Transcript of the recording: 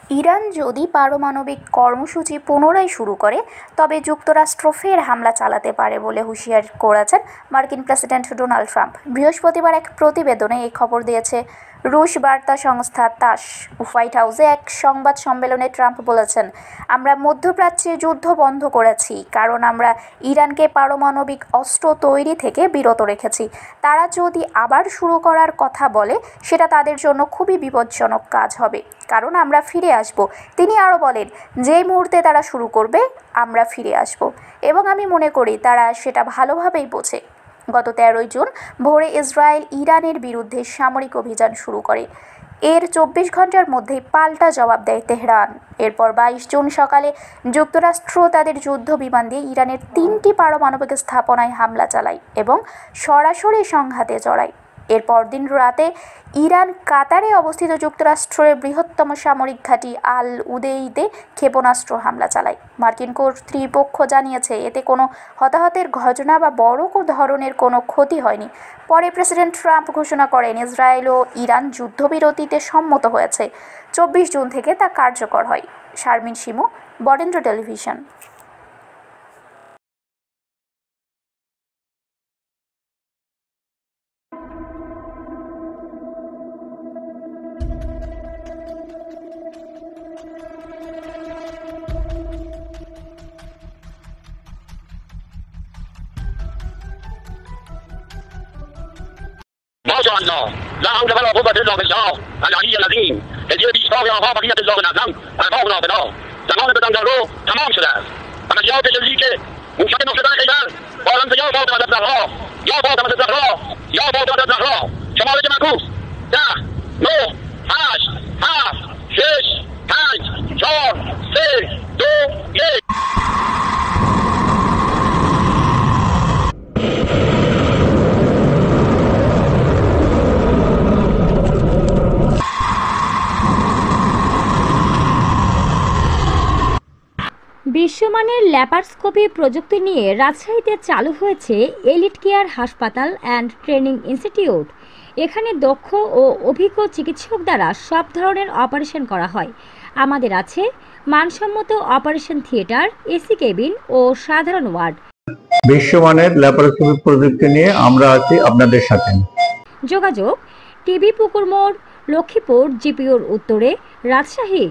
Iran যদি পারমাণবিক কর্মসূচি পুনরায় শুরু করে তবে যুক্তরাষ্ট্র ফের হামলা চালাতে পারে বলে হুঁশিয়ারি করেছেন মার্কিন প্রেসিডেন্ট ডোনাল্ড ট্রাম্প। বৃহস্পতিবার এক প্রতিবেদনে এই খবর দিয়েছে রুশ বার্তা সংস্থা তাস। হোয়াইট হাউসে এক সংবাদ সম্মেলনে ট্রাম্প বলেছেন, আমরা মধ্যপ্রাচ্যে যুদ্ধ বন্ধ করেছি কারণ আমরা ইরানকে পারমাণবিক অস্ত্র তৈরি থেকে বিরত রেখেছি। তারা যদি আবার শুরু করার কথা বলে সেটা তাদের জন্য খুবই বিপজ্জনক কাজ হবে, কারণ আমরা ফিরে আসব। তিনি আরও বলেন, যেই মুহূর্তে তারা শুরু করবে আমরা ফিরে আসব, এবং আমি মনে করি তারা সেটা ভালোভাবেই বোঝে। গত 13 জুন ভোরে ইসরায়েল ইরানের বিরুদ্ধে সামরিক অভিযান শুরু করে। এর 24 ঘন্টার মধ্যেই পাল্টা জবাব দেয় তেহরান। এরপর 22 জুন সকালে যুক্তরাষ্ট্র তাদের যুদ্ধ বিমান দিয়ে ইরানের 3টি পারমাণবিক স্থাপনায় হামলা চালায় এবং সরাসরি সংঘাতে জড়ায়। এর পরদিন রাতে ইরান কাতারে অবস্থিত যুক্তরাষ্ট্রের বৃহত্তম সামরিক ঘাঁটি আল উদেইদে ক্ষেপণাস্ত্র হামলা চালায়। মার্কিন কর্তৃপক্ষ জানিয়েছে এতে কোনো হতাহতের ঘটনা বা বড় ধরনের কোনো ক্ষতি হয়নি। পরে প্রেসিডেন্ট ট্রাম্প ঘোষণা করেন ইসরায়েল ও ইরান যুদ্ধবিরতিতে সম্মত হয়েছে। 24 জুন থেকে তা কার্যকর হয়। শারমিন শিমু, বরেন্দ্র টেলিভিশন। ما شاء الله لا حول ولا قوة إلا بالله العلي العظیم هدیه بیشتر آقا بقیت الله نظم ارواحنا فدا زمان بدنگارو تمام شده است. عملیات جزئی که موشک نشدن خیبر با رمز یا فاطمه الزهرا یا فاطمه الزهرا یا فاطمه الزهرا شمارش معکوس 10 9 8 7 6 5 4 3 2 1. বিশ্বমানের ল্যাপারস্কোপি প্রযুক্তি নিয়ে রাজশাহীতে চালু হয়েছে এলিট কেয়ার হাসপাতাল অ্যান্ড ট্রেনিং ইনস্টিটিউট। এখানে দক্ষ ও অভিজ্ঞ চিকিৎসক দ্বারা সব ধরনের অপারেশন করা হয়। আমাদের আছে মানসম্মত অপারেশন থিয়েটার, এসি কেবিন ও সাধারণ ওয়ার্ড। বিশ্বমানের ল্যাপারস্কোপি প্রযুক্তি নিয়ে আমরা আছি আপনাদের সাথে। যোগাযোগ টিবি পুকুর মোড়, লক্ষ্মীপুর জিপিওর উত্তরে, রাজশাহী।